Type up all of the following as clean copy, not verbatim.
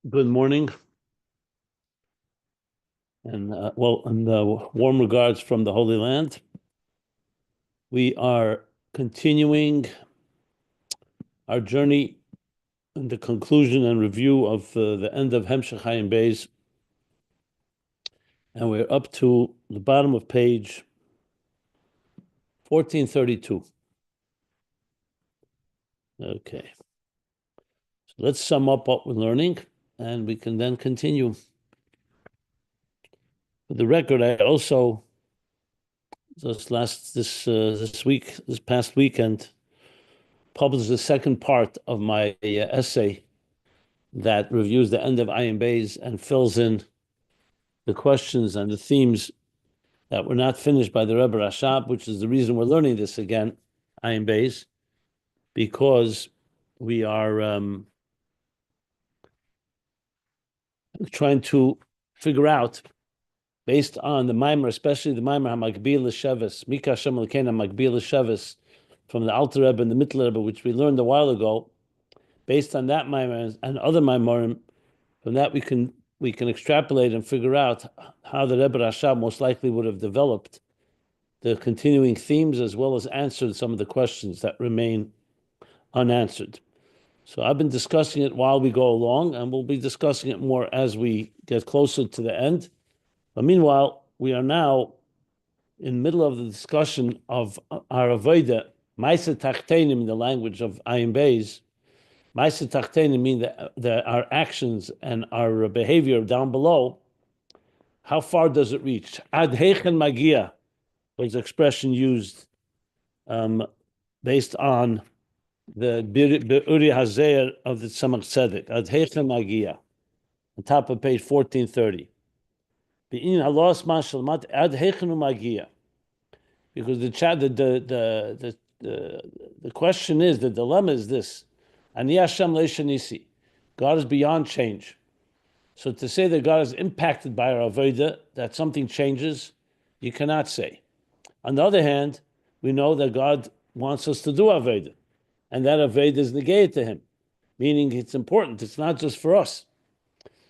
Good morning, and warm regards from the Holy Land. We are continuing our journey in the conclusion and review of the end of Hemshech Ayin Beis, and we're up to the bottom of page 1432. Okay, so let's sum up what we're learning, and we can then continue. For the record, I also this past weekend, published the second part of my essay that reviews the end of Ayin Beis and fills in the questions and the themes that were not finished by the Rebbe Rashab, which is the reason we're learning this again, Ayin Beis, because we are trying to figure out, based on the Maimer, especially the Maimer HaMakbil L'Sheves, Mika Hashem L'Kein HaMakbil L'Sheves, from the Alter Rebbe and the Mittel Rebbe, which we learned a while ago. Based on that Maimer and other Maimerim, from that we can extrapolate and figure out how the Rebbe Rashab most likely would have developed the continuing themes, as well as answered some of the questions that remain unanswered. So I've been discussing it while we go along, and we'll be discussing it more as we get closer to the end. But meanwhile, we are now in the middle of the discussion of our avodah, Maisa Tachtenim, in the language of Ayin Beis. Maisa Tachtenim mean that our actions and our behavior down below, how far does it reach? Ad heichen magia was the expression used based on the Be'uri Hazer of the Tzemach Tzedek. Ad heichen magia, on top of page 1430. Be'in halos mashal mat ad heichen magia, because the question is, the dilemma is this: Ani Hashem le'shanisi, God is beyond change. So to say that God is impacted by our avodah, that something changes, you cannot say. On the other hand, we know that God wants us to do avodah, and that avodah is negated to Him, meaning it's important. It's not just for us.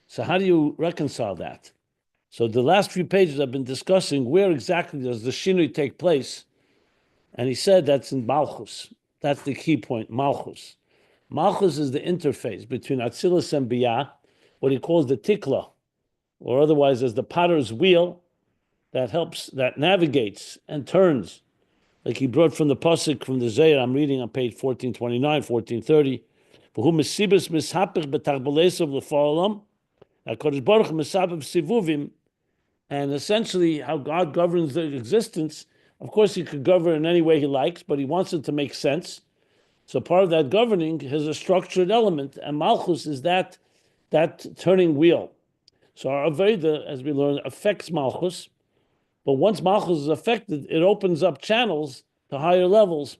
So how do you reconcile that? So the last few pages I've been discussing where exactly does the shinui take place, and he said that's in Malchus. That's the key point, Malchus. Malchus is the interface between Atzilus and Biyah, what he calls the tikla, or otherwise as the potter's wheel that navigates and turns, like he brought from the pasuk from the Zayir I'm reading on page 1429, 1430. V'hu mesibes mishapich b'tachbolesav l'fa'olam, HaKadosh Baruch Hu mesabeb sivuvim, and essentially how God governs the existence. Of course, He could govern in any way He likes, but He wants it to make sense. So part of that governing has a structured element, and Malchus is that turning wheel. So our Aveda, as we learn, affects Malchus, but once Malchus is affected, it opens up channels to higher levels.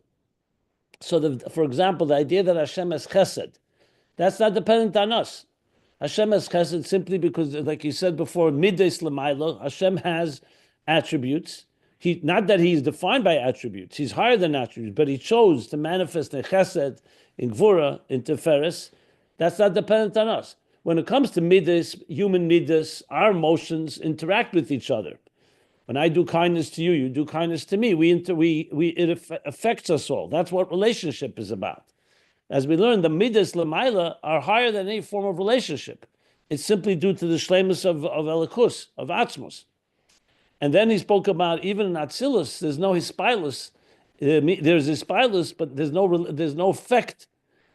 So, for example, the idea that Hashem has chesed, that's not dependent on us. Hashem has chesed simply because, like you said before, midas l'mayla, Hashem has attributes. Not that He's defined by attributes, He's higher than attributes, but He chose to manifest in chesed, in gvura, in teferes. That's not dependent on us. When it comes to midas, human midas, our emotions interact with each other. When I do kindness to you, you do kindness to me. It affects us all. That's what relationship is about. As we learn, the midas l'mayla are higher than any form of relationship. It's simply due to the shleimus of elikus, of atzmos. And then he spoke about even in Atzilus, there's no hispilus. There's hispilus, but there's no effect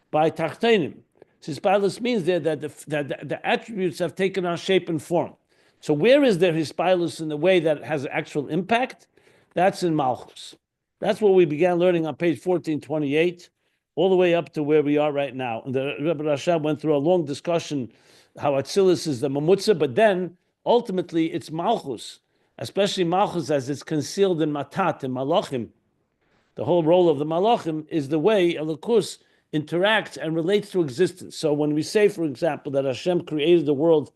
by tachtenim. Hispilus means that the attributes have taken on shape and form. So where is there hispilus in the way that it has actual impact? That's in Malchus. That's what we began learning on page 1428, all the way up to where we are right now. And the Rebbe Rashab went through a long discussion how Atzilus is the mamutza, but then ultimately it's Malchus. Especially Malchus as it's concealed in Matat, in Malachim. The whole role of the Malachim is the way Elikus interacts and relates to existence. So when we say, for example, that Hashem created the world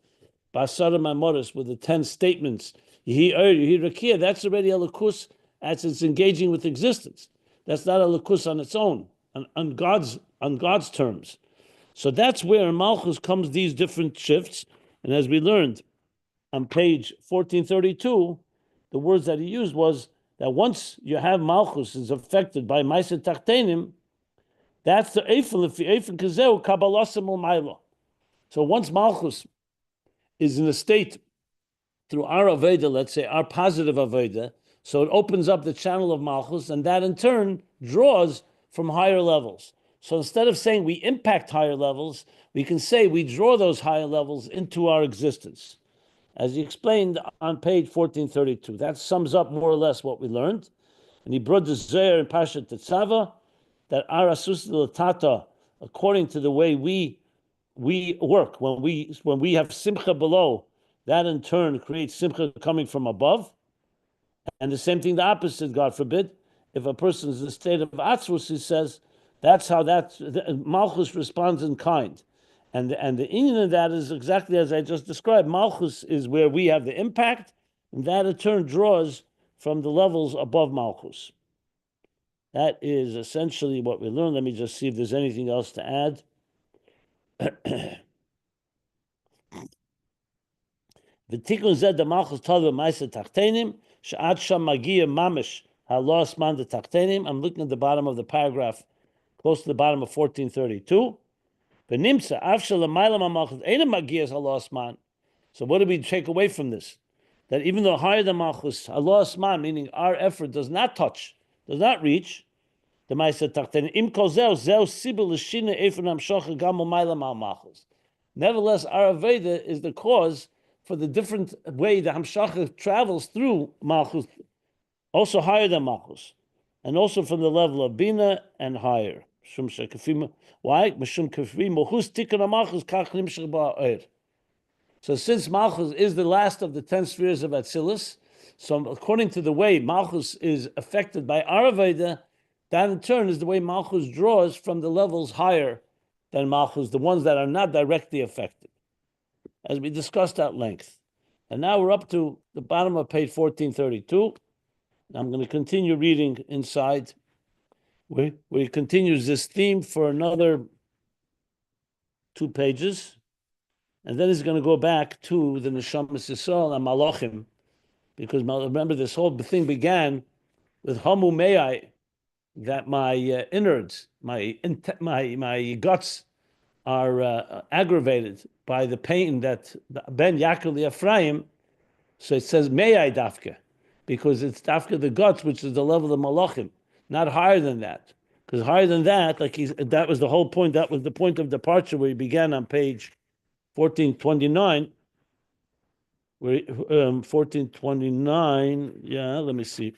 Basara Mamoris with the 10 statements, Yehi Oyer, Yehi Rakia, that's already Elikus as it's engaging with existence. That's not Elikus on its own, on God's terms. So that's where in Malchus comes these different shifts. And as we learned on page 1432, the words that he used was that once you have Malchus is affected by Ma'aseh Tachtenim, that's the Eifel, if the Eifel Kazeu, Kabbalasim U'Mailo. So once Malchus is in a state through our Aveda, let's say our positive Aveda, so it opens up the channel of Malchus, and that in turn draws from higher levels. So instead of saying we impact higher levels, we can say we draw those higher levels into our existence. As he explained on page 1432. That sums up more or less what we learned. And he brought the Zohar in Pasha Tetzava, that our Asus Tata, according to the way we work, when we have Simcha below, that in turn creates Simcha coming from above. And the same thing, the opposite, God forbid, if a person is in a state of Atzrus, he says, that's how Malchus responds in kind. And the inyan of that is exactly as I just described. Malchus is where we have the impact, and that in turn draws from the levels above Malchus. That is essentially what we learned. Let me just see if there's anything else to add. V'tikun zed the Malchus tova ma'aseh tachtenim she'ad sham magia mamish halos man de tachtenim. I'm looking at the bottom of the paragraph, close to the bottom of 1432. So what do we take away from this? That even though higher than Malchus, Allah Asman, meaning our effort does not touch, does not reach, the Ma'aseh Tachtenim, nevertheless, our Aveda is the cause for the different way the Hamshachah travels through Malchus, also higher than Malchus, and also from the level of Bina and higher. Why? So since Malchus is the last of the 10 spheres of Atzilus, so according to the way Malchus is affected by our Aveda, that in turn is the way Malchus draws from the levels higher than Malchus, the ones that are not directly affected, as we discussed at length. And now we're up to the bottom of page 1432. I'm going to continue reading inside, where he continues this theme for another 2 pages. And then he's going to go back to the Neshamas Yisrael and Malachim, because remember, this whole thing began with Hamu Me'ai, that my innards, my guts are aggravated by the pain that Ben Yaakov Ephraim. So it says Me'ai Dafka, because it's Dafka the guts, which is the level of Malachim, not higher than that. Because higher than that, that was the whole point. That was the point of departure where he began on page 1429. Where 1429, yeah, let me see.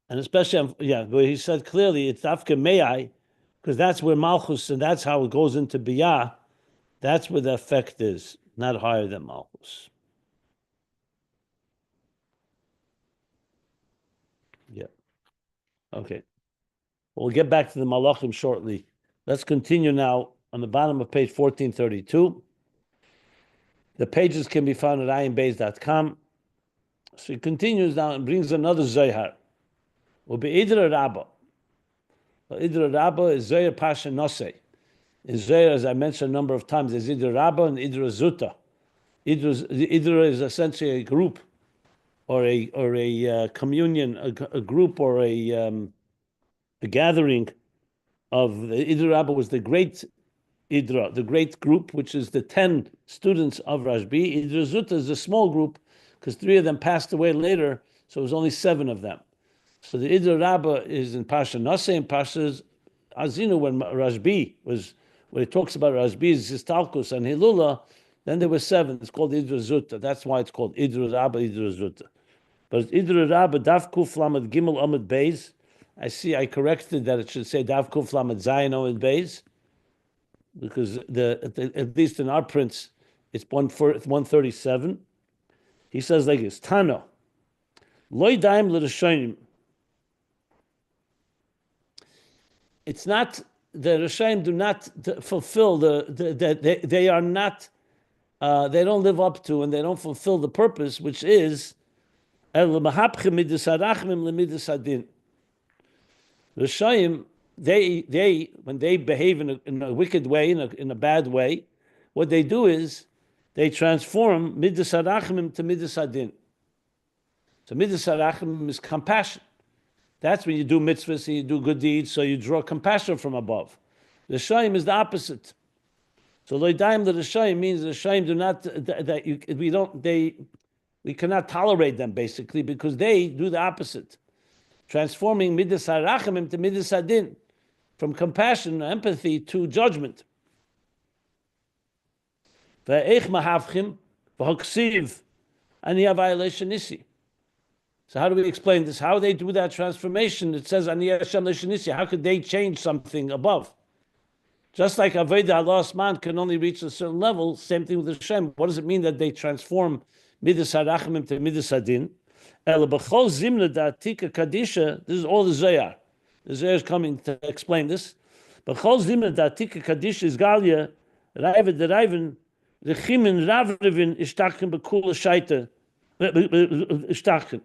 And especially, where he said clearly it's Dafka Me'ai, because that's where Malchus, and that's how it goes into Biyah. That's where the effect is, not higher than Malchus. Yeah. Okay. We'll get back to the Malachim shortly. Let's continue now on the bottom of page 1432. The pages can be found at ayinbeis.com. So he continues now and brings another Zohar. Will be Idra Rabba. Idra Rabba is Zohar Pasha Nosei. In Zohar, as I mentioned a number of times, there's Idra Rabba and Idra Zuta. Idra is essentially a group, or a communion, a group, or a gathering of the Idra Rabba was the great Idra, the great group, which is the 10 students of Rashbi. Idra Zuta is a small group, because 3 of them passed away later, so it was only 7 of them. So the Idra Rabba is in Pasha Nase, and Pasha's Azinu, when it talks about Rashbi's Histalkus and Hilula, then there were 7. It's called Idra Zuta. That's why it's called Idra Rabba, Idra Zuta. But it's Idra Rabba, Daf Kuf Lamed Gimel Amud Beis. I corrected that it should say Daf Kuf Lamed Zayin Amud Beis, because at least in our prints, it's 137. He says like this: Tano, Loi Daim L'Rishonim. It's not the Rishonim do not fulfill they are not they don't live up to and they don't fulfill the purpose, which is Rishayim, they when they behave in a wicked way, in a bad way, what they do is they transform midas harachmim to midas hadin. So midas harachmim is compassion. That's when you do mitzvahs and you do good deeds, so you draw compassion from above. Rishayim is the opposite. So loydayim the Rishayim means the Rishayim do not we cannot tolerate them basically because they do the opposite, transforming midas harachmim to midas hadin, from compassion, empathy to judgment. Ve'eich mahavchim v'hoksiv ani violation nisi. So how do we explain this? How they do that transformation? It says ani Hashem le'shenisi. How could they change something above? Just like Avodah Allah's man can only reach a certain level, same thing with Hashem. What does it mean that they transform midas harachmim to midas hadin? El b'chol zimna da'atika kadisha. This is all the Zohar. The Zohar is coming to explain this. B'chol zimna da'atika kadisha is galia raiva deraiven rechimin ravrivin ishtachim b'kula shaita ishtachim.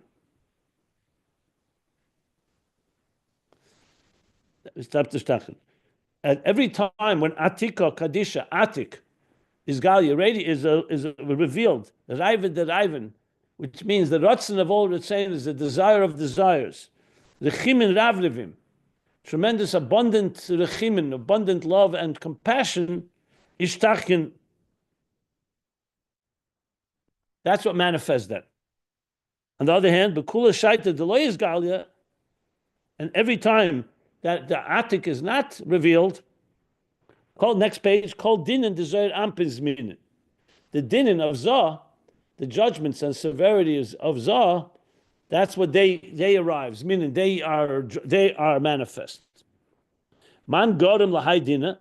At every time when Atika Kadisha Atik is Galia is revealed, the Raivan, which means the Ratzon of all Ritzayin is the desire of desires. Rechimin Ravlivim, tremendous abundant rechimin, abundant love and compassion, Ishtachin. That's what manifests that. On the other hand, Bekula Shaita Deloy is Galia, and every time that the Atik is not revealed, called next page, called Dinin Desire Ampis Minin. The Dinin of Zah, the judgments and severities of Zah, that's what they arrives, meaning they are manifest. Man Gorim Lahai Dina.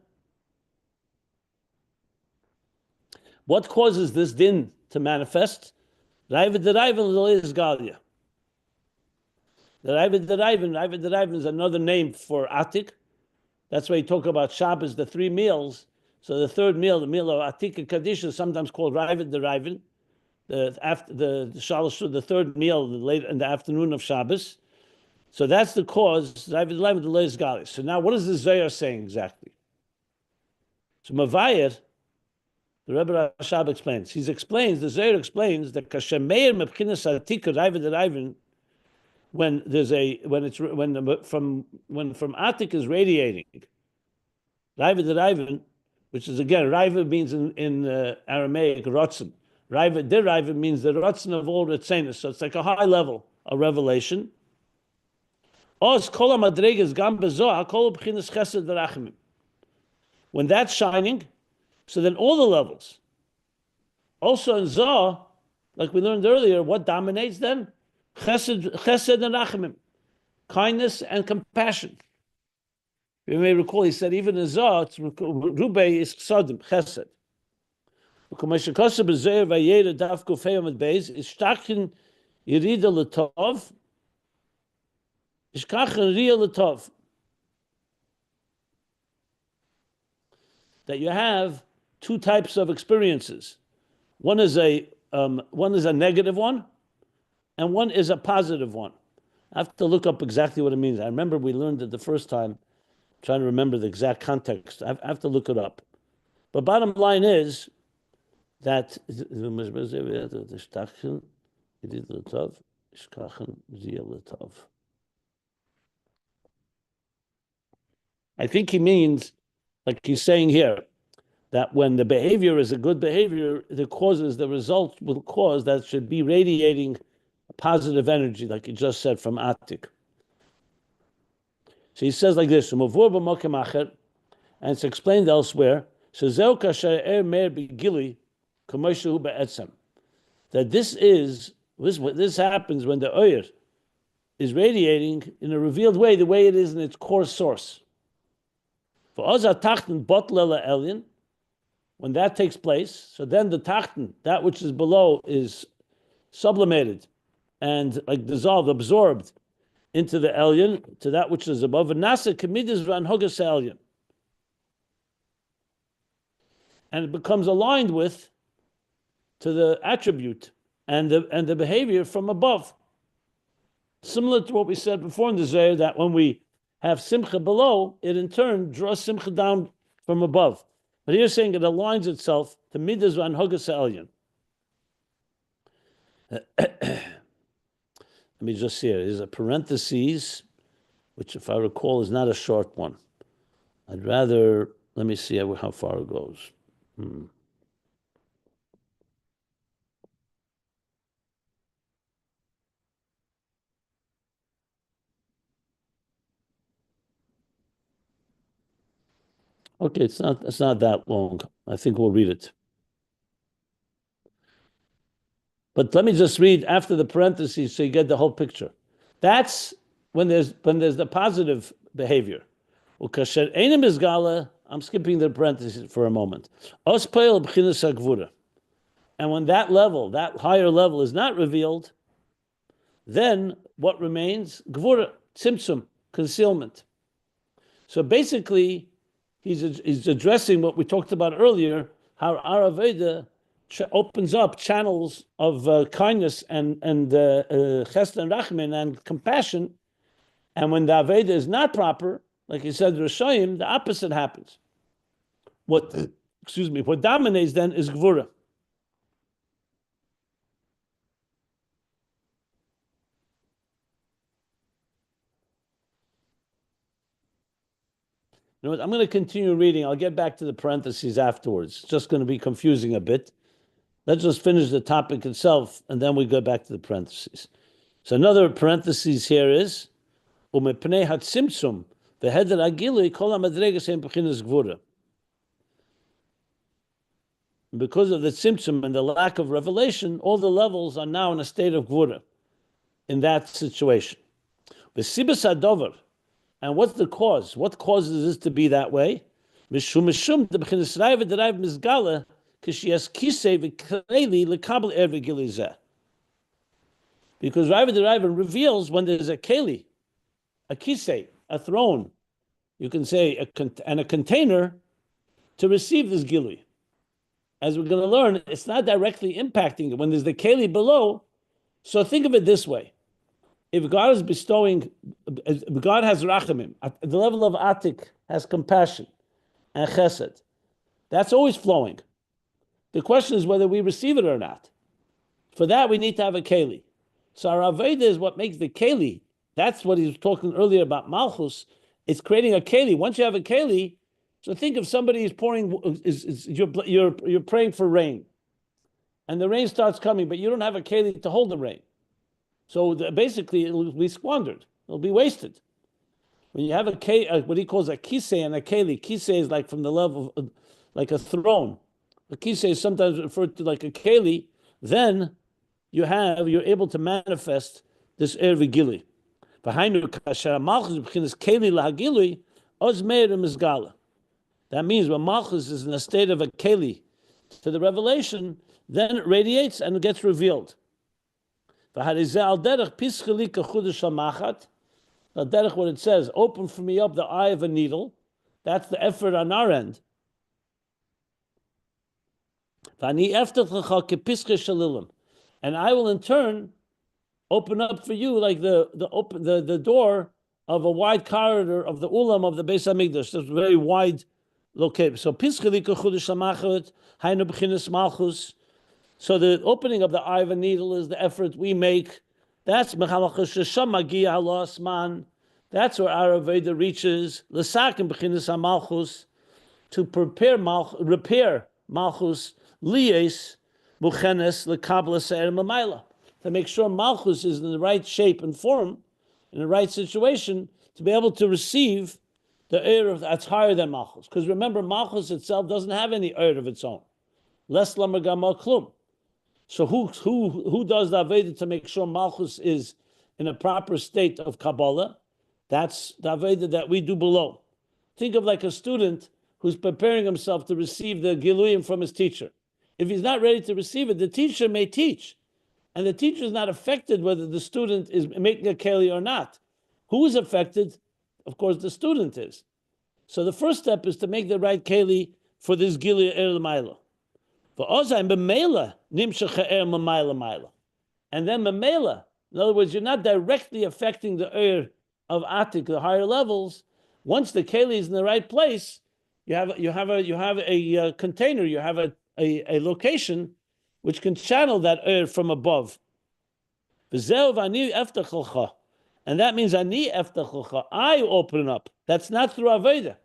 What causes this din to manifest? Raiva Deraivan is Galia. The Raiva Deraivan is another name for Atik. That's why you talk about Shabbos, the 3 meals. So the third meal, the meal of Atik and Kaddish, is sometimes called Raiva Deraivan. The third meal late in the afternoon of Shabbos. So that's the cause. Raiva Deraivan the is Galia. So now, what is the Zohar saying exactly? So Mavayir, the Rebbe Rashab explains. The Zohar explains that Kashemeir Mepchinas Atik Raiva Deraivan. When from Atik is radiating, Raiva Deraivan, which is again Raiva means in Aramaic Rotzen. Raiva Deraivan means the Rotzen of all Ritzainus. So it's like a high level of revelation. When that's shining, so then all the levels. Also in Zoh, like we learned earlier, what dominates then? Chesed and rachamim, kindness and compassion. You may recall he said even in Zoh, Rubei is Chsadim, Chesed. U'kamesha kosa b'zeir vayera daf kufei amad beis, ishtachin yirida l'tov, ishkachin riya l'tov. That you have 2 types of experiences. One is a negative one, and one is a positive one. I have to look up exactly what it means. I remember we learned it the first time, trying to remember the exact context. I have to look it up. But bottom line is that I think he means, like he's saying here, that when the behavior is a good behavior, the result will cause that should be radiating positive energy, like he just said from Atik. So he says like this, and it's explained elsewhere, that this happens when the oyer is radiating in a revealed way, the way it is in its core source. When that takes place, so then the tachten, that which is below, is sublimated and like dissolved, absorbed into the Elyon, to that which is above. And nasa kemidas v'anhogas Elyon, and it becomes aligned with to the attribute and the behavior from above. Similar to what we said before in the Zohar, that when we have simcha below, it in turn draws simcha down from above. But here saying it aligns itself to midas v'anhogas ha'elyon. Let me just see it. There's a parenthesis, which if I recall is not a short one. I'd rather, let me see how far it goes. Okay, it's not that long. I think we'll read it. But let me just read after the parentheses so you get the whole picture. That's when there's the positive behavior. I'm skipping the parentheses for a moment. And when that level, that higher level is not revealed, then what remains? Gvura, tzimtzum, concealment. So basically, he's addressing what we talked about earlier, how our Aveda opens up channels of kindness and chesed and rachmin and compassion. And when the Aveda is not proper, like he said, Rishayim, the opposite happens. What dominates then is Gvura. You know what? I'm going to continue reading. I'll get back to the parentheses afterwards. It's just going to be confusing a bit. Let's just finish the topic itself, and then we go back to the parentheses. So another parenthesis here is umepnei hatzimtzum v'heder agilui kol hamadregas ein b'chinas gvura. Because of the tzimtzum and the lack of revelation, all the levels are now in a state of gvura in that situation. V'sibas hadover. And what's the cause? What causes this to be that way? Mishum the b'chinas raiva deraiv mizgala k'shiyas kisei v'kleli lekabel erve zeh. Because Raiva deraiva reveals when there's a keli, a kisei, a throne, you can say, and a container to receive this gilui. As we're going to learn, it's not directly impacting it. When there's the keli below, so think of it this way. If God is bestowing, God has rachamim, at the level of atik, has compassion and chesed, that's always flowing. The question is whether we receive it or not. For that, we need to have a keli. So our Aveda is what makes the keli. That's what he was talking earlier about Malchus. It's creating a keli. Once you have a keli, so think if somebody is pouring, you're praying for rain, and the rain starts coming, but you don't have a keli to hold the rain. So basically, it will be squandered. It'll be wasted. When you have what he calls a kisei and a keli, kisei is like from the level of like a throne. A kisei is sometimes referred to like a keli. Then you're able to manifest this ervigili. That means when Malchus is in a state of a keli to the revelation, then it radiates and it gets revealed. What it says, open for me up the eye of a needle, that's the effort on our end. And I will in turn open up for you like the door of a wide corridor of the ulam of the Beis Hamikdash. That's very wide located. So Malchus. So the opening of the eye of a needle is the effort we make. That's that's where our Aveda reaches. To repair Malchus, lies muchenes lekabla se'er mamayla, to make sure Malchus is in the right shape and form, in the right situation, to be able to receive the air that's higher than Malchus. Because remember, Malchus itself doesn't have any air of its own. Les lamagama klum. So who does the Aveda to make sure Malchus is in a proper state of Kabbalah? That's the Aveda that we do below. Think of like a student who's preparing himself to receive the Giluyim from his teacher. If he's not ready to receive it, the teacher may teach. And the teacher is not affected whether the student is making a keli or not. Who is affected? Of course, the student is. So the first step is to make the right keli for this Gilui Er L'Mayla. And then Mamela. In other words, you're not directly affecting the air of Atik, the higher levels, once the Keli is in the right place, you have a container, you have a location which can channel that from above. And that means ani eftachalcha, I open up. That's not through Aveda.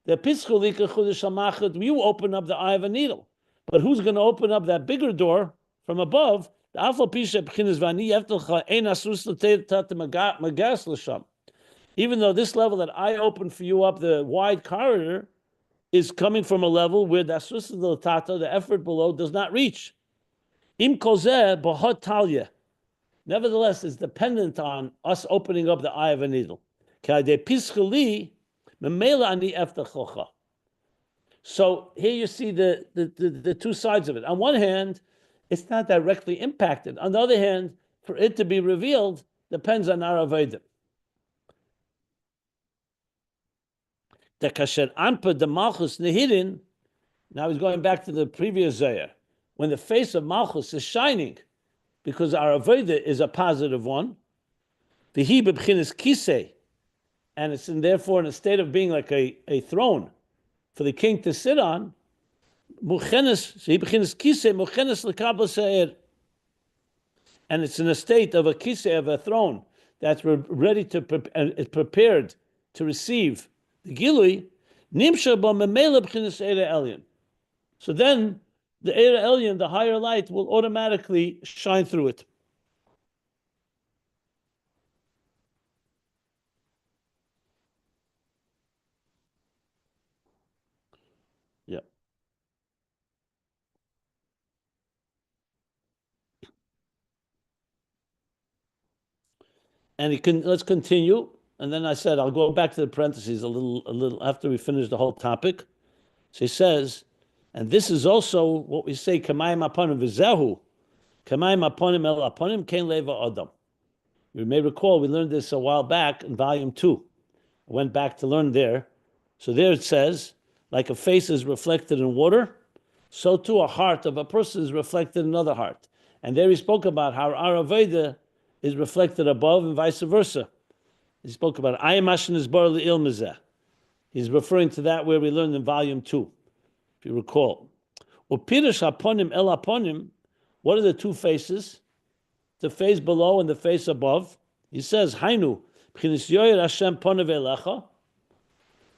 The pischulika chudash hamachot, you open up the eye of a needle. But who's going to open up that bigger door from above? The afal pisha b'chinas v'ani eftachalcha ein asus l'teitat magas l'sham. Even though this level that I open for you up the wide corridor is coming from a level where the asus l'tata, the effort below, does not reach. Im kozeh b'hot talya. Nevertheless, it's dependent on us opening up the eye of a needle. So here you see the two sides of it. On one hand, it's not directly impacted. On the other hand, for it to be revealed depends on our avodah. The kasher anpa the Malchus nehidin. Now he's going back to the previous zayah. When the face of Malchus is shining, because our avodah is a positive one, the he b'chinas kisei, and it's therefore in a state of being like a throne for the king to sit on. Muchenes he b'chinas kisei muchenes l'kabel se'er, and it's in a state of a kisei, of a throne that's ready to is prepared to receive the gilui. Nimsha ba memela b'chinas eira elyon. So then the Eira Elyon, the higher light, will automatically shine through it. Yeah. And let's continue. And then I said, I'll go back to the parentheses a little after we finish the whole topic. So he says, and this is also what we say, Kamayim aponim v'zehu, Kamayim aponim el aponim kein leva adam. You may recall we learned this a while back in volume 2. I went back to learn there. So there it says, like a face is reflected in water, so too a heart of a person is reflected in another heart. And there he spoke about how our avodah is reflected above and vice versa. He spoke about Ayamashin is bar le'il mizeh. He's referring to that where we learned in volume 2. If you recall. Upirish aponim el aponim, what are the two faces? The face below and the face above. He says, Hainu, b'chinas yoyer Hashem ponev elecha.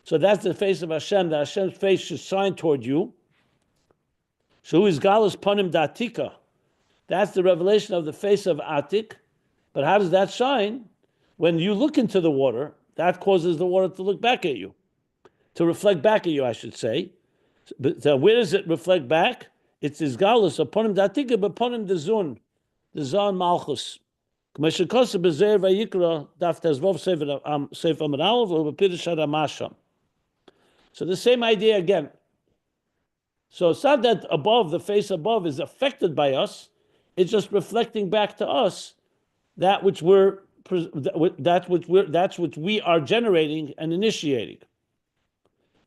So that's the face of Hashem, that Hashem's face should shine toward you. So who is galus ponim datika? That's the revelation of the face of Atik. But how does that shine? When you look into the water, that causes the water to look back at you. To reflect back at you, I should say. But where does it reflect back? It's Izgalus, upon him datika, but upon him the zon Malchus. So the same idea again. So it's not that above, the face above is affected by us, it's just reflecting back to us that which we are generating and initiating.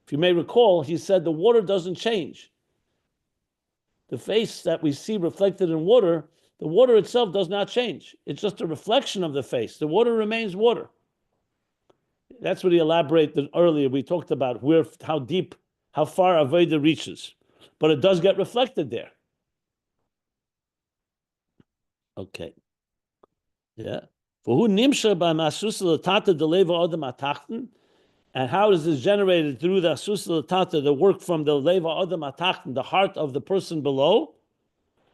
If you may recall, he said the water doesn't change. The face that we see reflected in water, the water itself does not change. It's just a reflection of the face. The water remains water. That's what he elaborated earlier. We talked about how deep, how far Avodah reaches. But it does get reflected there. Okay. Yeah. For who nimsha by masus tata deleva adam atachten? And how is this generated through the asus l'tata, the work from the leva adam atachten, the heart of the person below?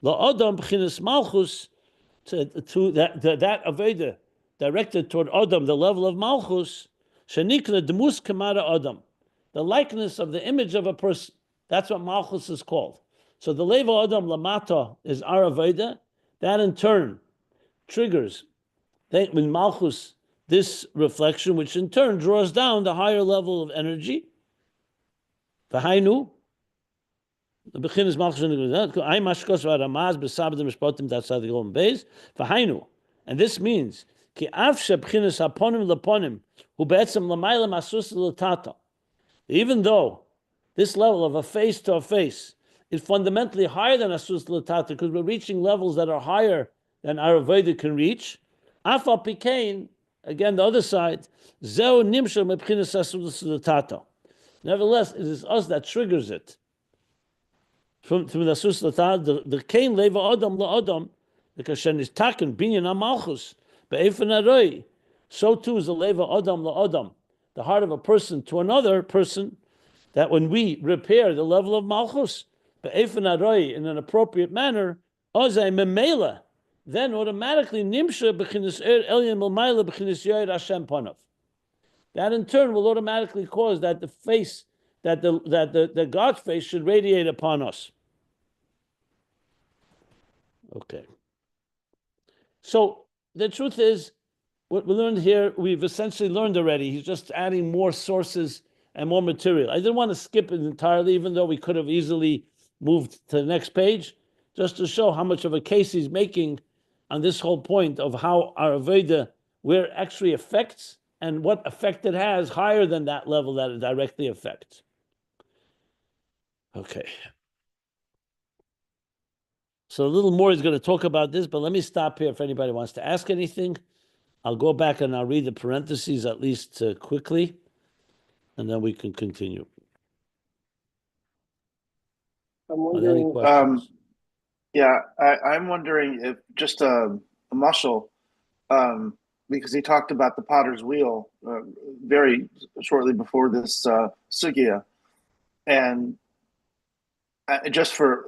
La adam b'chinas malchus, to that aveda directed toward adam, the level of malchus. Shenikna demus kamara adam, the likeness of the image of a person. That's what malchus is called. So the leva adam lamata is our aveda. That in turn triggers when malchus, this reflection, which in turn draws down the higher level of energy. V'hainu, the malchus, v'hainu, and this means ki avshe b'chinas haponim leponim hu be'etzem l'mayla masus l'tata. Even though this level of a face to a face is fundamentally higher than asus l'tata, because we're reaching levels that are higher than our avodah can reach. Afal pikein, Again, the other side, zeo nimshal mebchinas asus l'tato. Nevertheless, it is us that triggers it. From the asus l'tato, the kain leva adam la'adam, the kashen is taken binyan Malchus be'efen aroi. So too is the leva adam la'adam, the heart of a person to another person. That when we repair the level of Malchus be'efen aroi in an appropriate manner, ozay memela, then automatically nimsha b'chinas elyon l'mayla b'chinas yoyed Hashem panav. That in turn will automatically cause that the face, that the God's face should radiate upon us. Okay. So the truth is, what we learned here, we've essentially learned already. He's just adding more sources and more material. I didn't want to skip it entirely, even though we could have easily moved to the next page, just to show how much of a case he's making on this whole point of how our Avodah, where it actually affects and what effect it has higher than that level that it directly affects. Okay. So a little more he's going to talk about this, but let me stop here if anybody wants to ask anything. I'll go back and I'll read the parentheses at least quickly, and then we can continue. I'm wondering, I'm wondering if just a muscle, because he talked about the potter's wheel very shortly before this sugya, and just for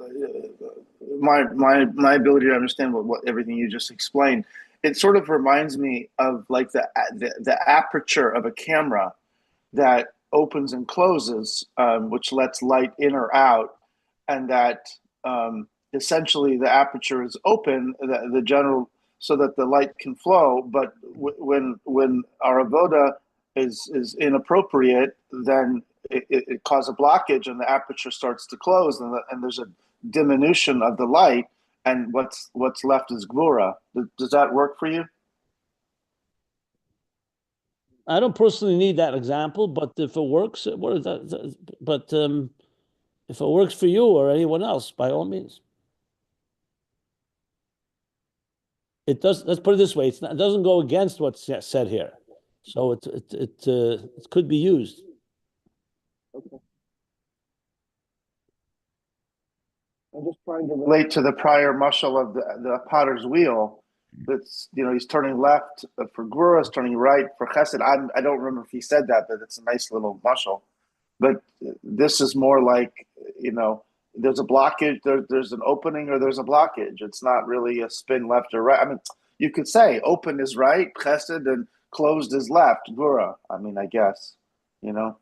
my ability to understand what everything you just explained, it sort of reminds me of like the aperture of a camera that opens and closes, which lets light in or out, and that essentially the aperture is open, the general, so that the light can flow. But when our avoda is inappropriate, then it causes a blockage, and the aperture starts to close, and there's a diminution of the light, and what's left is gvura. Does that work for you? I don't personally need that example, but if it works, what is that? But if it works for you or anyone else, by all means. It does. Let's put it this way: it doesn't go against what's said here, so it could be used. Okay. I'm just trying to relate to the prior mashal of the potter's wheel. That's, he's turning left for gvura, he's turning right for chesed. I don't remember if he said that, but it's a nice little mashal. But this is more like, there's a blockage, there's an opening or there's a blockage. It's not really a spin left or right. I mean, you could say open is right, chesed, and closed is left, gvura. I mean, I guess, Well,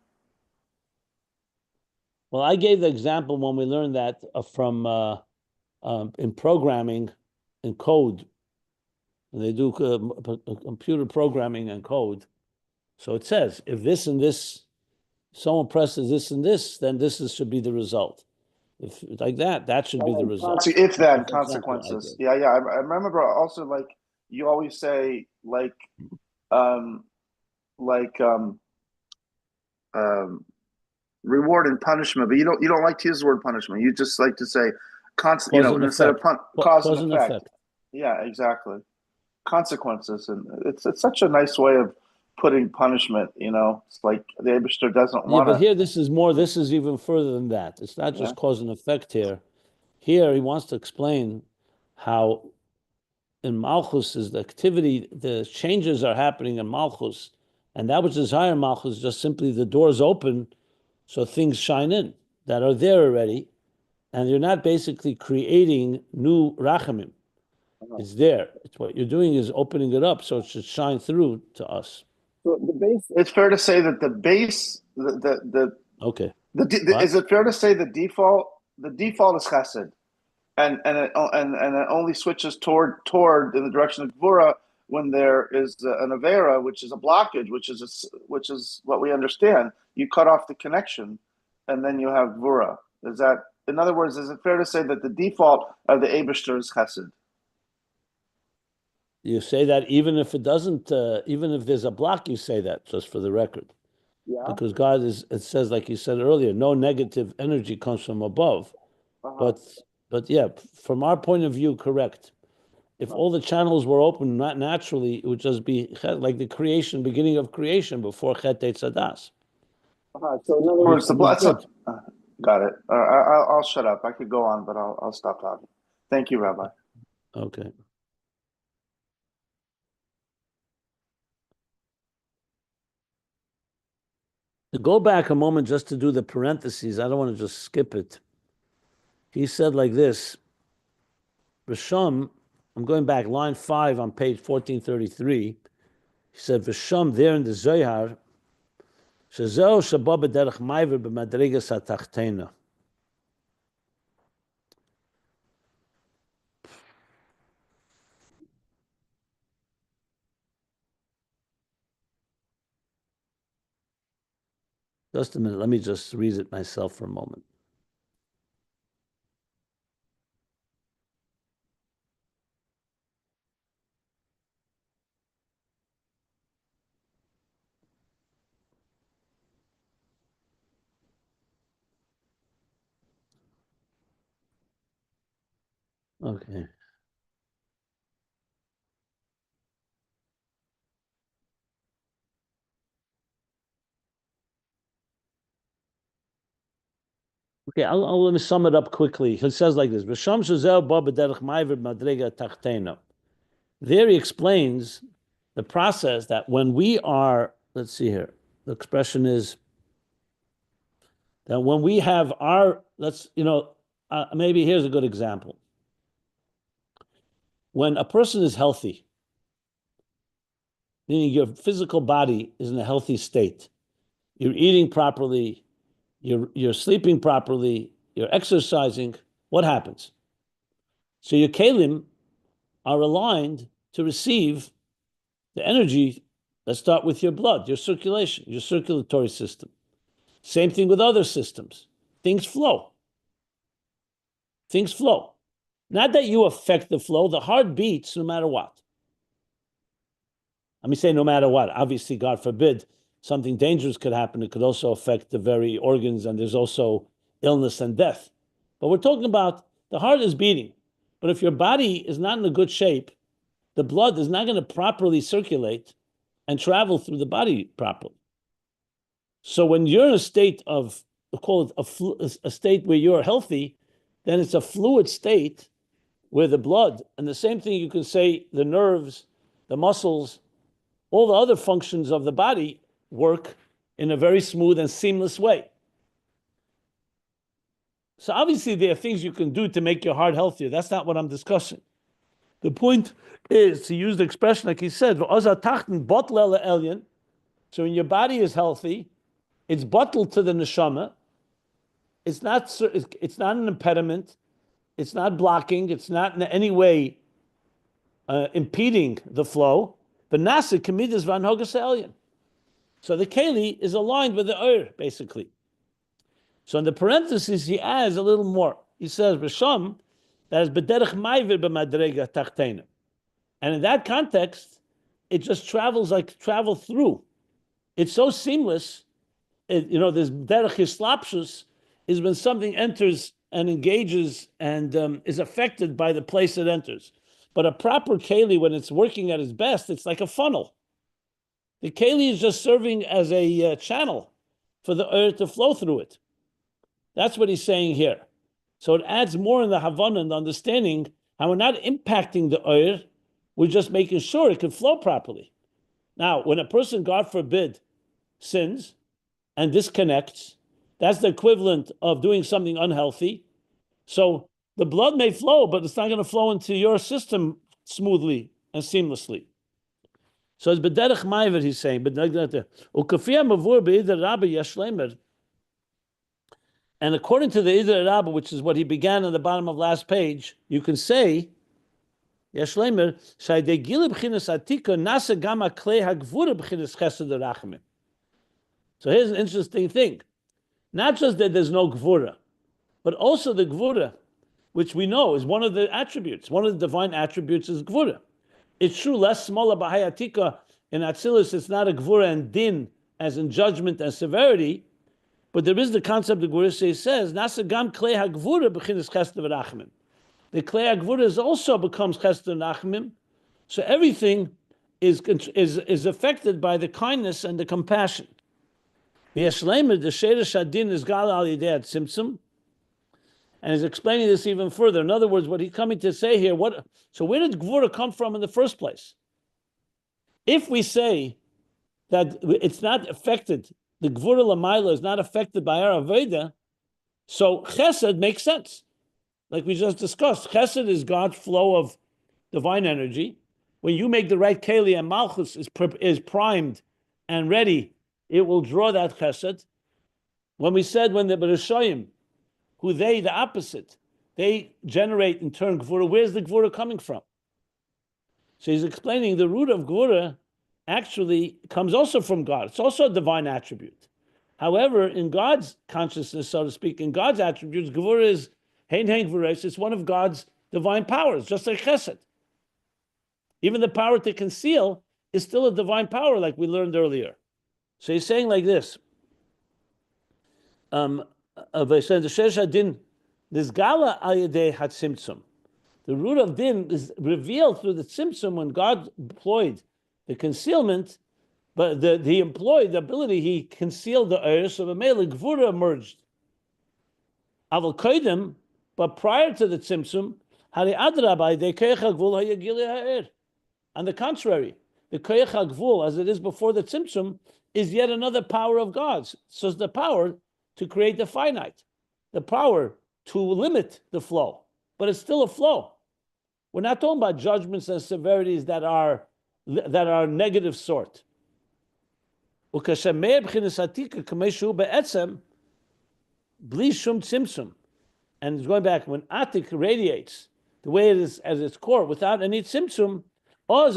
I gave the example when we learned that from in programming, in code. And they do computer programming and code. So it says, if this and this, someone presses this and this, then should be the result. If like that should be the result. If then consequences. Yeah. I remember also, like, you always say, reward and punishment, but you don't like to use the word punishment. You just like to say instead of cause and effect. Yeah, exactly. Consequences, and it's such a nice way of putting punishment. It's like the Eibishter doesn't want. Yeah, but here this is even further than that. It's not just cause and effect here. Here he wants to explain how in Malchus is the activity, the changes are happening in Malchus, and that which is higher in Malchus is just simply the doors open, so things shine in that are there already, and you're not basically creating new rachamim. It's there. It's what you're doing is opening it up so it should shine through to us. So the base. It's fair to say that the base, okay. Is it fair to say the default is chesed, and it only switches toward in the direction of gvura when there is an avera, which is a blockage, which is what we understand. You cut off the connection, and then you have gvura. Is that, in other words, is it fair to say that the default of the Eibishter is chesed? You say that even if it doesn't, even if there's a block, you say that, just for the record. Yeah. Because God it says, like you said earlier, no negative energy comes from above. But yeah, from our point of view, correct. if all the channels were open, not naturally, it would just be like the creation, beginning of creation before Chet Tzadas. So in other words, the blood. Got it. I'll shut up. I could go on, but I'll stop talking. Thank you, Rabbi. Okay. To go back a moment just to do the parentheses, I don't want to just skip it. He said like this, Visham, I'm going back, line 5 on page 1433. He said, Visham, there in the Zohar, Shezeo Shabba b'derech ma'aver b'madregas hatachtena. Just a minute, let me just read it myself for a moment. Okay. Okay, let me sum it up quickly. He says like this: V'sham shezeh ba b'derech ma'aver b'madrega tachtena. There he explains the process that when we are, let's see here, the expression is that when we have our, maybe here's a good example. When a person is healthy, meaning your physical body is in a healthy state, you're eating properly, you're sleeping properly, you're exercising, what happens? So your kalim are aligned to receive the energy that start with your blood, your circulation, your circulatory system. Same thing with other systems. Things flow. Things flow. Not that you affect the flow, the heart beats no matter what. Let me say no matter what. Obviously, God forbid, something dangerous could happen. It could also affect the very organs, and there's also illness and death. But we're talking about the heart is beating. But if your body is not in a good shape, the blood is not going to properly circulate and travel through the body properly. So when you're in a state of, we'll call it a state where you're healthy, then it's a fluid state where the blood, and the same thing you can say the nerves, the muscles, all the other functions of the body work in a very smooth and seamless way. So obviously there are things you can do to make your heart healthier. That's not what I'm discussing. The point is to use the expression like he said, so when your body is healthy, it's bottled to the neshama. It's not an impediment. It's not blocking. It's not in any way impeding the flow. But nasa kamidas van hogas elyon. So the keli is aligned with the basically. So in the parentheses, he adds a little more. He says, Risham, that is b'derech ma'aver b'madrega tachtena. And in that context, it just travels through. It's so seamless. This derech hislapshus is when something enters and engages and is affected by the place it enters. But a proper keli, when it's working at its best, it's like a funnel. The keli is just serving as a channel for the earth to flow through it. That's what he's saying here. So it adds more in the Havana and the understanding how we're not impacting the oil, we're just making sure it can flow properly. Now, when a person, God forbid, sins and disconnects, that's the equivalent of doing something unhealthy. So the blood may flow, but it's not going to flow into your system smoothly and seamlessly. So it's b'derech ma'aver, he's saying. And according to the Idra Rabbah, which is what he began on the bottom of last page, you can say, Yashlemer, Shaydei Gilib Chinas Atika Nasa Gama Klei Hagvura B'chinas Chesed Rachamim. So here's an interesting thing. Not just that there's no Gvura, but also the Gvura, which we know is one of the attributes. One of the divine attributes is Gvura. It's true, less smaller Bahayatika in Atzilus, it's not a Gvura and Din, as in judgment and severity, but there is the concept of Gvura says, Nasa Gam Klei Hagvura B'chinas Chesed Rachamim. the klei agvura also becomes chesed and rachamim. So everything is affected by the kindness and the compassion. The sheresh hadin is gal al yidei tzimtzum, and he's explaining this even further. In other words, what he's coming to say here, so where did gvura come from in the first place? If we say that it's not affected, the gvura l'mayla is not affected by our avodah, so chesed makes sense. Like we just discussed, chesed is God's flow of divine energy. When you make the right keli and Malchus is primed and ready, it will draw that chesed. When we said when the Bereshayim, who the opposite, they generate in turn gvura, where's the gvura coming from? So he's explaining the root of gvura actually comes also from God. It's also a divine attribute. However, in God's consciousness, so to speak, in God's attributes, gvura is hein gvurais. It's one of God's divine powers, just like chesed. Even the power to conceal is still a divine power, like we learned earlier. So he's saying like this. The root of din is revealed through the tzimtzum when God employed the concealment, but he employed the ability, he concealed the eir, so the mele gvura emerged. Aval koidem, but prior to the tzimtzum, hari adrabai de koyach hagvul hayagili ha'er. On the contrary, the koyach hagvul, as it is before the tzimtzum, is yet another power of God's. So it's the power to create the finite, the power to limit the flow, but it's still a flow. We're not talking about judgments and severities that are negative sort. And it's going back, when Atik radiates the way it is as its core, without any tzimtzum, so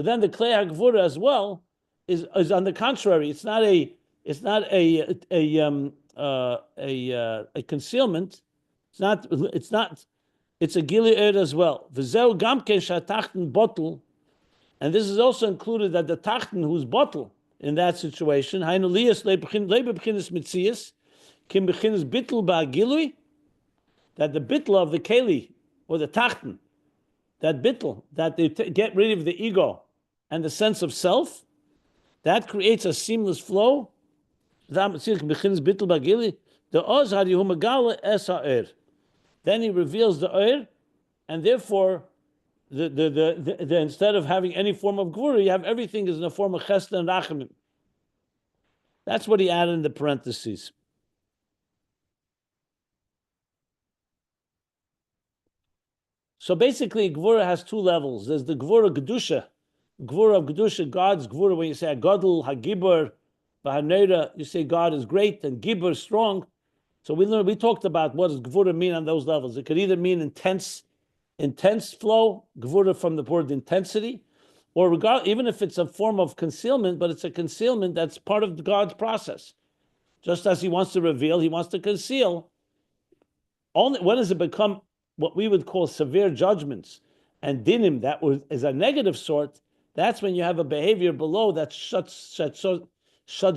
then the klei hagvura as well is on the contrary. It's not a concealment. It's a gili as well. V'zeu gamken shatachten bottle, and this is also included that the tachten who's bottle in that situation, hainu liyas lebebchinis mitzias, kim bechinis bittel ba'gilui, that the bittel of the keli or the tachten, that bittel, that they get rid of the ego and the sense of self, that creates a seamless flow. Then he reveals the eir, and therefore, the instead of having any form of gvura, you have everything is in the form of chesed and rachamim. That's what he added in the parentheses. So basically, gvura has two levels. There's the gvura gedusha, gvura of gedusha, God's gvura. When you say gadol hagibur, v'hanera, you say God is great and gibur strong. So we talked about what does gvura mean on those levels. It could either mean intense flow, gvura from the word intensity, or even if it's a form of concealment, but it's a concealment that's part of God's process. Just as he wants to reveal, he wants to conceal. Only when does it become what we would call severe judgments and dinim that is a negative sort? That's when you have a behavior below that shuts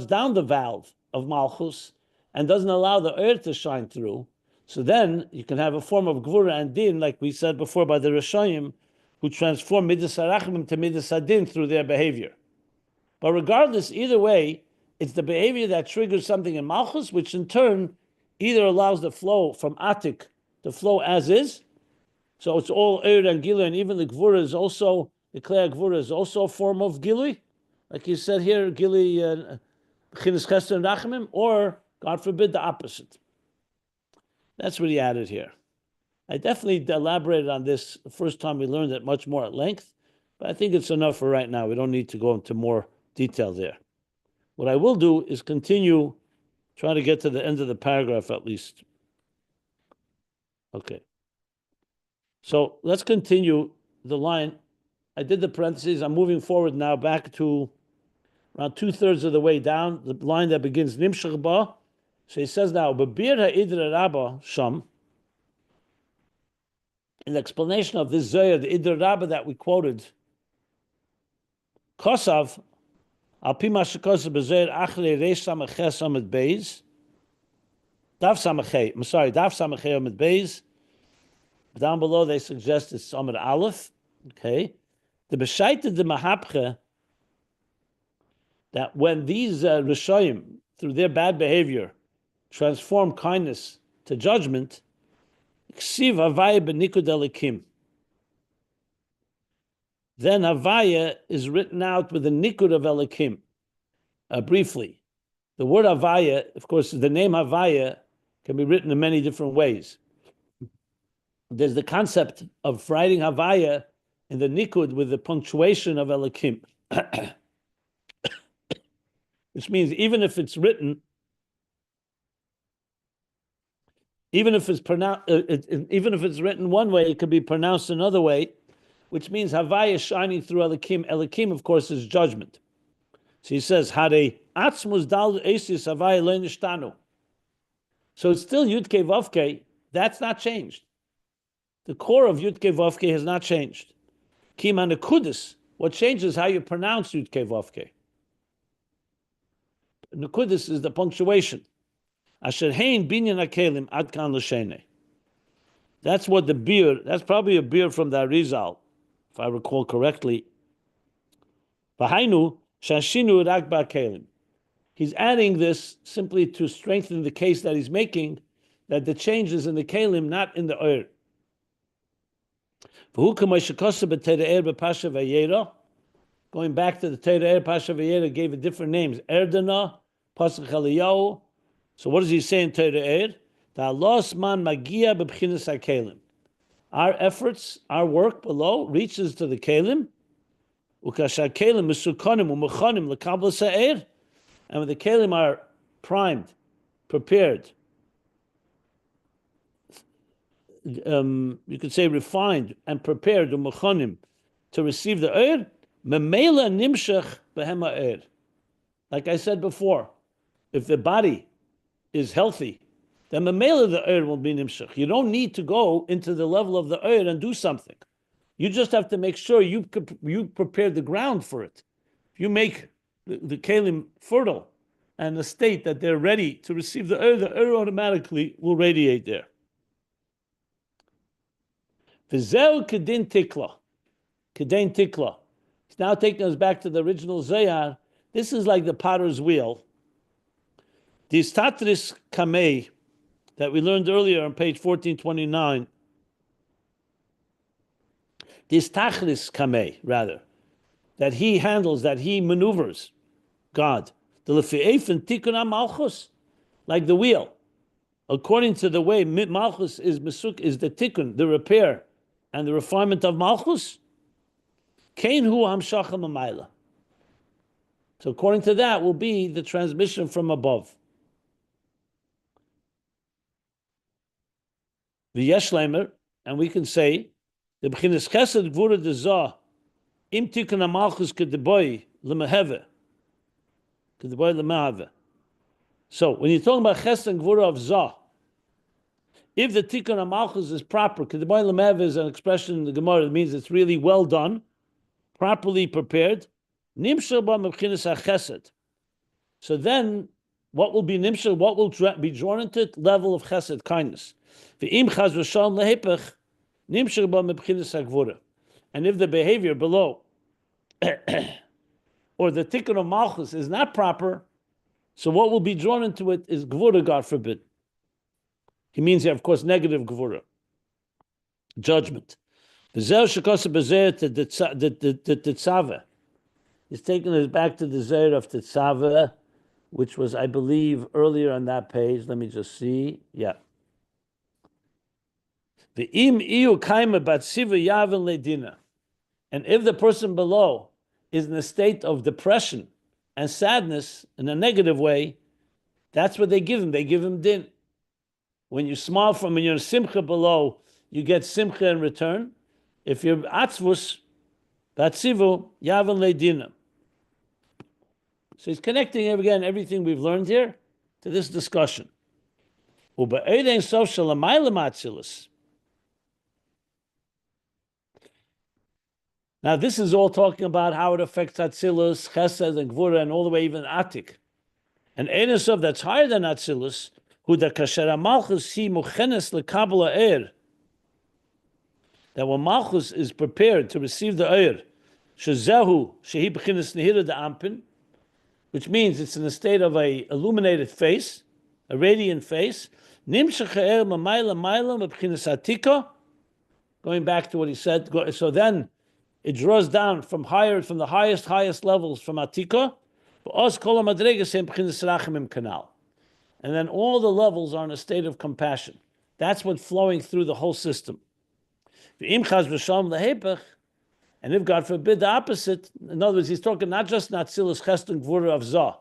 down the valve of Malchus and doesn't allow the earth to shine through. So then you can have a form of gvura and din, like we said before by the Rishayim, who transform midas harachmim to midas hadin through their behavior. But regardless, either way, it's the behavior that triggers something in Malchus, which in turn either allows the flow from Atik to flow as is. So it's all eir and gilui, and even the gvura is also, the klei gvura is also a form of gilui. Like you said here, gilui, b'chinas chesed and rachamim, or, God forbid, the opposite. That's what he added here. I definitely elaborated on this the first time we learned it much more at length, but I think it's enough for right now. We don't need to go into more detail there. What I will do is continue, try to get to the end of the paragraph at least. Okay. So let's continue the line. I did the parentheses. I'm moving forward now back to around 2/3 of the way down, the line that begins Nimshach ba. So he says now, B'bir ha'idra rabba sham, in the explanation of this Zohar, the Idra Rabbah that we quoted, Kosav, al pi ma shekosav b'Zohar achrei reish samach ches amud beis, Daf Samachay. I'm sorry, Daf Samachay Ayin Beis. Down below, they suggest it's Amud Aleph. Okay. The B'shaita de Mahapche, that when these Rishoyim, through their bad behavior, transform kindness to judgment, Ksiv Havaya b'nikud elikim. Then Havaya is written out with the nikud of elikim. Briefly, the word Havaya, of course, the name Havaya can be written in many different ways. There's the concept of writing Havaya in the nikud with the punctuation of elikim, which means even if it's written, even if it's written one way, it could be pronounced another way, which means Havaya is shining through elikim. Elikim, of course, is judgment. So he says, "Hare atzmus dal esis Havaya lo nishtanu." So it's still Yud Kei Vav Kei. That's not changed. The core of Yud Kei Vav Kei has not changed. Kima nekudis. What changes how you pronounce Yud Kei Vav Kei. Nekudis is the punctuation. Asher hein binyan hakelim ad kan l'shene. That's what the beer. That's probably a beer from the Arizal, if I recall correctly. V'hainu shashinu rak ba'kelim. He's adding this simply to strengthen the case that he's making, that the change is in the kelim, not in the oir. Going back to the Teireh Pasha Vayera gave it different names. Erdana, Pasach Eliyahu. So what does he say in Teireh? Our efforts, our work below reaches to the kelim. And when the kelim are primed, prepared, you could say refined and prepared, to receive the eir, memela nimshach behema eir. Like I said before, if the body is healthy, then memela the eir will be nimshach. You don't need to go into the level of the eir and do something. You just have to make sure you prepare the ground for it. If you make the kelim fertile and the state that they're ready to receive the eir automatically will radiate there. V'zeu kedin tikla. Kedin tikla. It's now taking us back to the original Zayar. This is like the potter's wheel. The statris kamei that we learned earlier on page 1429. This tachlis kamei, rather, that he handles, that he maneuvers, God. The lefi'efen tikkun Malchus, like the wheel. According to the way Malchus is mesuk, is the tikkun, the repair, and the refinement of Malchus. Kain hu hamshacha mamayla. So according to that will be the transmission from above. V'yesh leimer, and we can say, the b'chinas chesed gvura dezah, im tikkun Malchus kedeboy lemeheve. So when you're talking about chesed and gvura of zah, if the tikkun Malchus is proper, kedeboy lemeheve is an expression in the Gemara, it means it's really well done, properly prepared. Nimshal ba mebchinas chesed. So then, what will be nimshal? What will be drawn into it? Level of chesed, kindness. V'im chaz v'shalom lehepech, nimshal ba mebchinas gvura. And if the behavior below or the tikkun of Malchus is not proper, so what will be drawn into it is gvura, God forbid. He means here, of course, negative gvura, judgment. The Tetzaveh. He's taking us back to the Zeir of Tetzaveh, which was, I believe, earlier on that page. Let me just see. Yeah. And if the person below is in a state of depression and sadness in a negative way, that's what they give him. They give him din. When you smile from and you're simcha below, you get simcha in return. If you're atzvus, batzivu, yavan leidina. So he's connecting again everything we've learned here to this discussion. Now this is all talking about how it affects Atzilus, Chesed, and Gvura, and all the way even Atik. And Ein Sof that's higher than Atzilus, Hu da kasher Malchus hi muchenes lekabel ha'er. That when Malchus is prepared to receive the Eir, shezehu shehi b'chinas nehira de ampin, which means it's in the state of a illuminated face, a radiant face. Nimshach ha'er mamayla mayla b'chinas atika. Going back to what he said, so then it draws down from the highest levels from atika. And then all the levels are in a state of compassion. That's what's flowing through the whole system. And if God forbid the opposite, in other words, he's talking not just Natzilus Cheston Gvura of Zah.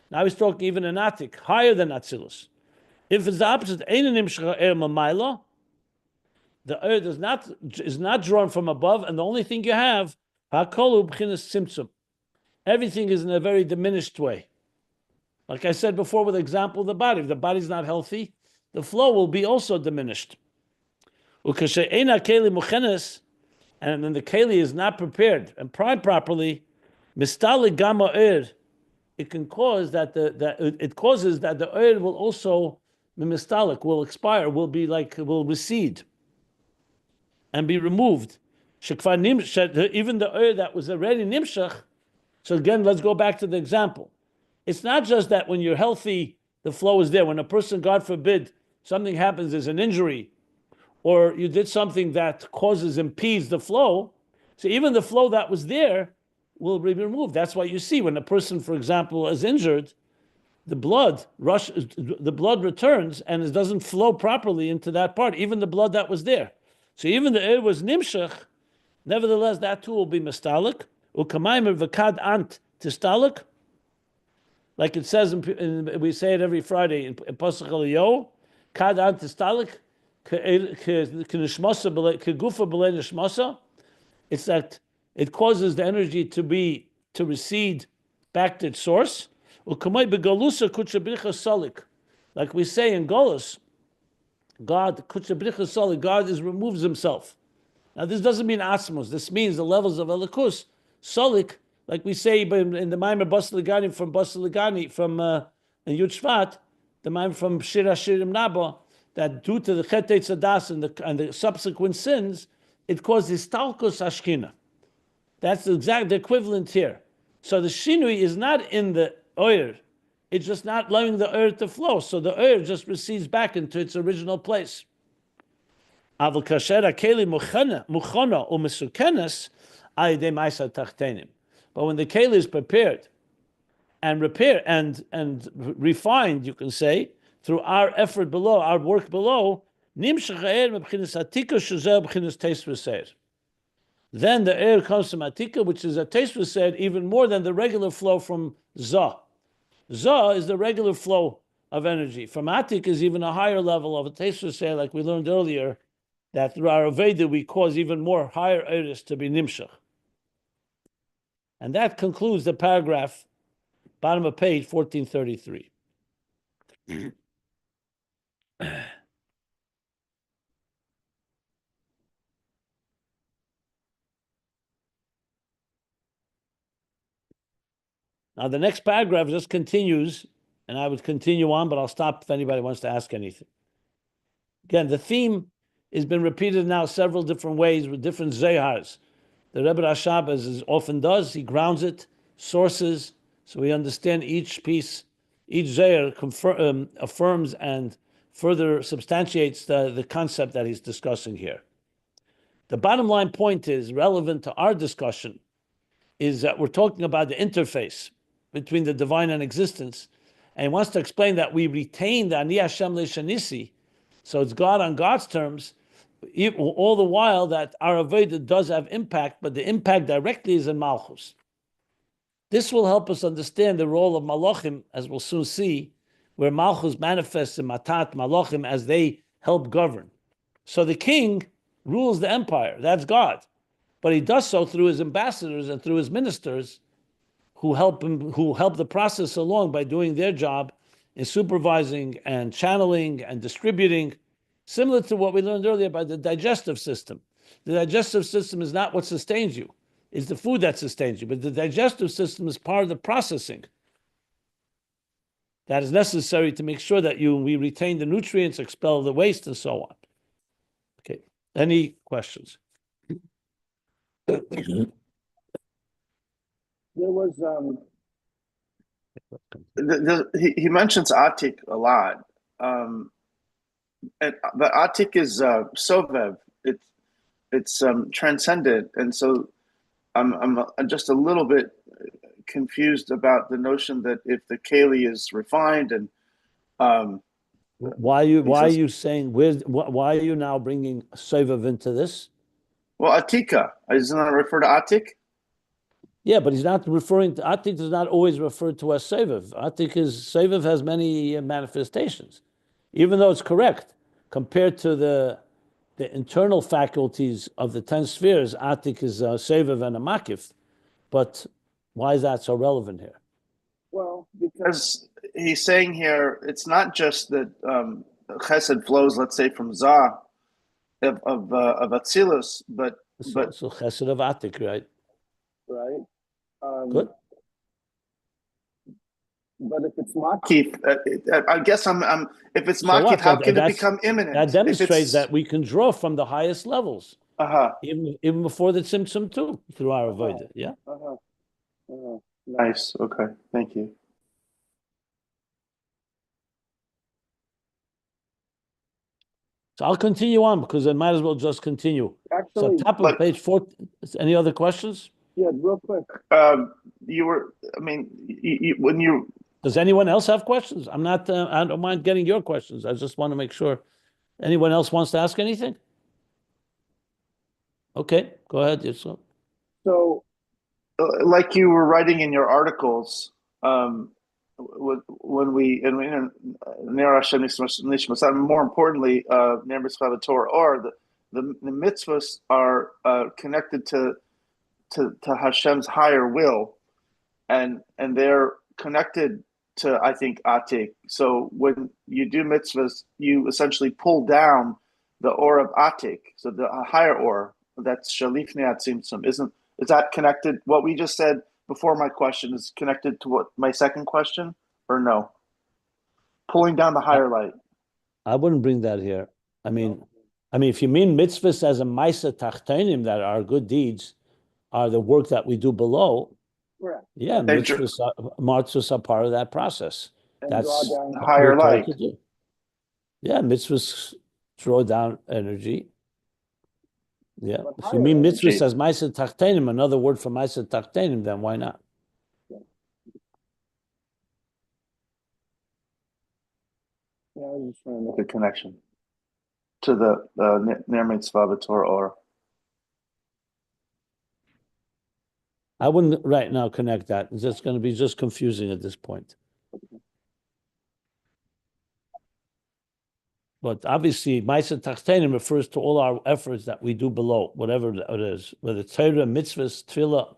Now he's talking even an Atik, higher than Natzilus. If it's the opposite, the earth is not drawn from above, and the only thing you have, everything is in a very diminished way. Like I said before with the example of the body, if the body's not healthy, the flow will be also diminished. And then the keli is not prepared and primed properly, it can cause that the oil will also will expire, will recede and be removed. Even the oil that was already nimshach. So again, let's go back to the example. It's not just that when you're healthy, the flow is there. When a person, God forbid, something happens, there's an injury, or you did something that impedes the flow, so even the flow that was there will be removed. That's why you see when a person, for example, is injured, the blood returns and it doesn't flow properly into that part, even the blood that was there. So even the air was nimshach, nevertheless that too will be mistalik. Ukamayim v'kad ant tistalik, like it says, we say it every Friday in Pasuk Eliyahu, kad ant tistalik, it's that it causes the energy to recede back to its source. Like we say in Golus, God removes himself. Now this doesn't mean Asmos, this means the levels of Elikus. Solik, like we say in the Maimer Basaligani from in Yud Shvat, the Maimer from Shir Hashirim Naba, that due to the Chet Tzadas and the subsequent sins, it causes Talkos Ashkina. That's the equivalent here. So the Shinui is not in the oil, it's just not allowing the oil to flow. So the oil just recedes back into its original place. But when the keli is prepared and refined, you can say, through our effort below, our work below, then the air comes from atika, which is a taste said even more than the regular flow from zah. Zah is the regular flow of energy. From atik is even a higher level of a taste said, like we learned earlier, that through our Aveda we cause even more higher eris to be nimshach. And that concludes the paragraph, bottom of page 1433. Now the next paragraph just continues, and I would continue on, but I'll stop if anybody wants to ask anything. Again, the theme has been repeated now several different ways with different zehars. The Rebbe Rashab, as often does, he grounds it, sources, so we understand each piece, each zeher affirms and further substantiates the concept that he's discussing here. The bottom line point is relevant to our discussion is that we're talking about the interface between the divine and existence, and he wants to explain that we retain the Ani Hashem Leishanisi, so it's God on God's terms, all the while that our Avodah does have impact, but the impact directly is in Malchus. This will help us understand the role of Malachim, as we'll soon see, where Malchus manifests in Matat Malachim as they help govern. So the king rules the empire, that's God. But he does so through his ambassadors and through his ministers who help the process along by doing their job in supervising and channeling and distributing, similar to what we learned earlier by the digestive system. The digestive system is not what sustains you, it's the food that sustains you, but the digestive system is part of the processing. that is necessary to make sure that we retain the nutrients, expel the waste, and so on. Okay. Any questions? There was he mentions Atik a lot, and but Atik is Sovev. It's transcendent, and so I'm just a little bit confused about the notion that if the Kali is refined and why are you saying why are you now bringing Sovev into this? Well, Atika, doesn't that refer to Atik? Yeah, but he's not referring to Atik. Does not always refer to as Sovev. Sovev has many manifestations, even though it's correct compared to the internal faculties of the 10 spheres. Atik is a Sovev and a Makif, but why is that so relevant here? Well, because he's saying here it's not just that Chesed flows, let's say, from Zah of Atzilus, but so Chesed of Atik, right? Right. Good. But if it's Makif, I guess if it's Makif, how can it become imminent? That demonstrates that we can draw from the highest levels, even before the Tzimtzum too, through our avodah. Yeah. Nice. Okay. Thank you. So I'll continue on because I might as well just continue. Actually, so top of page 4. Any other questions? Yeah, real quick. You were. I mean, when you. Does anyone else have questions? I don't mind getting your questions. I just want to make sure. Anyone else wants to ask anything? Okay, go ahead. So, like you were writing in your articles, when we Ner Hashem Nishmas, more importantly, Ner Mitzvah Torah, or the mitzvahs are connected to Hashem's higher will, and they're connected to, I think, Atik. So when you do mitzvahs, you essentially pull down the or of Atik, so the higher or that's Shalif Neat Tzimtzum. Is that connected? What we just said before my question is connected to what my second question, or no? Pulling down the higher light. I wouldn't bring that here. I mean, if you mean mitzvahs as a ma'aseh tachtenim, that are good deeds, are the work that we do below. Correct. Yeah, mitzvahs are part of that process. And that's draw down the higher light. To do. Yeah, mitzvahs draw down energy. Yeah, if you mean mitzvahs as ma'aseh tachtenim, another word for ma'aseh tachtenim, then why not? Yeah, I was just trying to make a connection to the Ner Mitzvah Torah or. I wouldn't right now connect that. It's just going to be just confusing at this point. But obviously, Ma'aseh Tachtenim refers to all our efforts that we do below, whatever it is, whether it's Torah, mitzvahs, tefillah.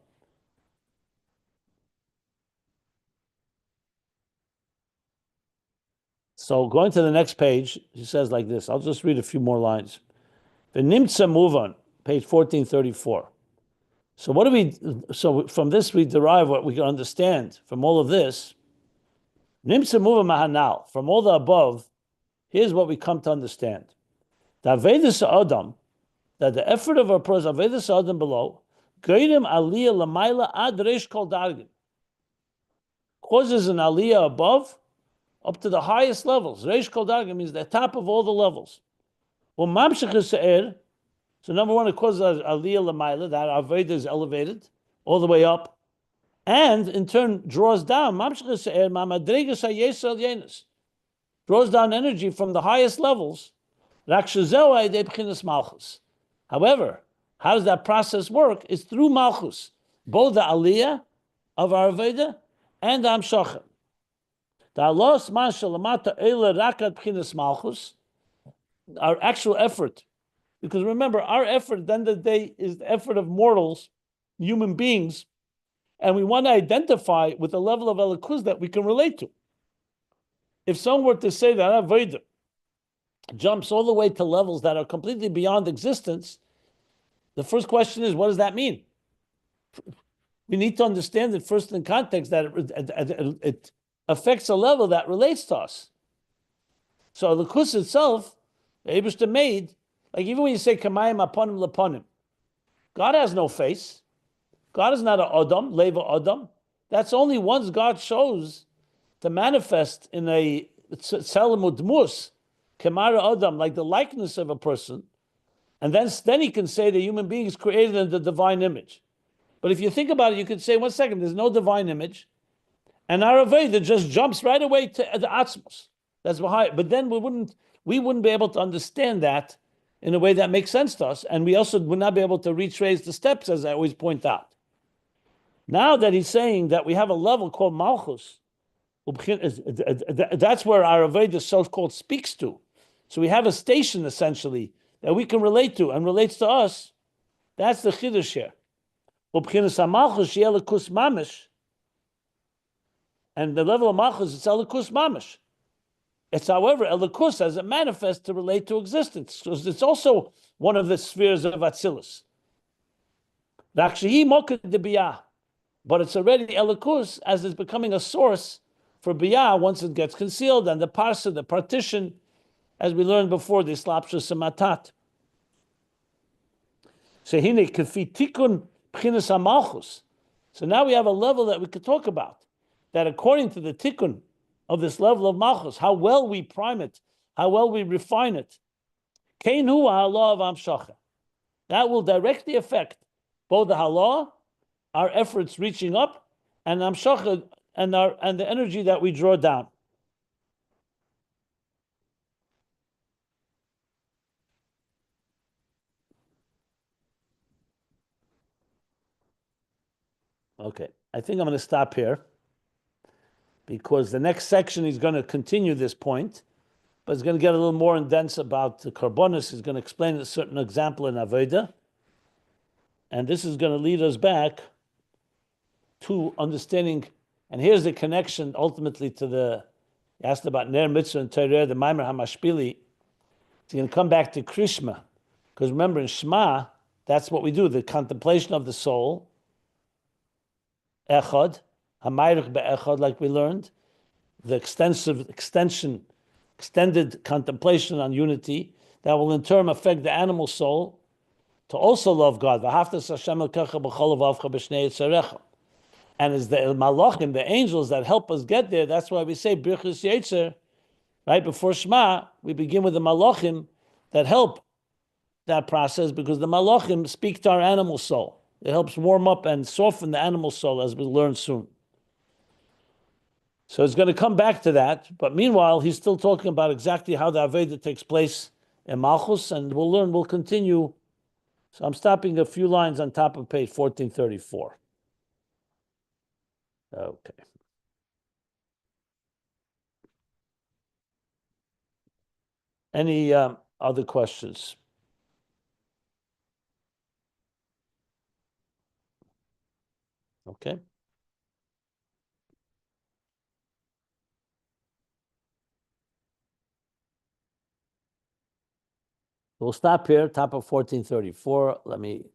So going to the next page, he says like this. I'll just read a few more lines. The Nimtza move on, page 1434. So from this we derive what we can understand from all of this. Nimtza move mahanal, from all the above, here's what we come to understand. The Avedis Adam, that the effort of a person, Avedis Adam below, Geirim Aliyah Lamaila Ad Reish Kol Dargin, causes an Aliyah above, up to the highest levels. Reish Kol Dargin means the top of all the levels. Well, Mamshech Se'er, so number one, it causes Aliyah Lamaila, that Aveda is elevated all the way up, and in turn draws down Mamshech Se'er, Mamadregas HaYesel Yenis, draws down energy from the highest levels. Malchus. However, how does that process work? It's through Malchus, both the Aliyah of our Aveda and the Amshachim. The Alos Mashalamata Eila Rakat Pchinas Malchus, our actual effort. Because remember, our effort at the end of the day is the effort of mortals, human beings, and we want to identify with a level of Elikuz that we can relate to. If someone were to say that Aveda jumps all the way to levels that are completely beyond existence, the first question is, what does that mean? We need to understand it first in context that affects a level that relates to us. So the kus itself, the Eibishter made, like even when you say kamayim aponim leponim, God has no face. God is not an Adam, leva Adam. That's only once God shows to manifest in a tzelimudmus, kemara Adam, like the likeness of a person, and then he can say the human being is created in the divine image. But if you think about it, you could say, 1 second, there's no divine image, and our Aveda just jumps right away to the Atzmos. That's behind. But then we wouldn't be able to understand that in a way that makes sense to us, and we also would not be able to retrace the steps, as I always point out. Now that he's saying that we have a level called Malchus, that's where our Aveda so-called speaks to. So we have a station, essentially, that we can relate to and relates to us. That's the Chiddush here. And the level of Malchus, it's Elikus Mamish. It's, however, Elikus as it manifests to relate to existence. Because it's also one of the spheres of Atzilus. But it's already Elikus as it's becoming a source for Biyah once it gets concealed, and the parsa, the partition, as we learned before, the Slapsha Samatat. So now we have a level that we could talk about, that according to the tikkun of this level of Malchus, how well we prime it, how well we refine it, that will directly affect both the halah, our efforts reaching up, and amshacha, and the energy that we draw down. Okay, I think I'm going to stop here because the next section is going to continue this point, but it's going to get a little more dense about the karbonis. He's going to explain a certain example in Aveda, and this is going to lead us back to understanding. And here's the connection ultimately to you asked about Ner Mitzvah and Torah, the Maimer HaMashpili. It's going to come back to Krishma, because remember in Shema, that's what we do, the contemplation of the soul, Echad, Hamayruch be'Echad, like we learned, the extended contemplation on unity, that will in turn affect the animal soul to also love God. And as the Malachim, the angels that help us get there, that's why we say Birchus Yetzer, right before Shema, we begin with the Malachim that help that process, because the Malachim speak to our animal soul. It helps warm up and soften the animal soul, as we'll learn soon. So it's going to come back to that, but meanwhile, he's still talking about exactly how the Aveda takes place in Malchus, and we'll continue. So I'm stopping a few lines on top of page 1434. Okay. Any other questions? Okay. We'll stop here, top of 1434. Let me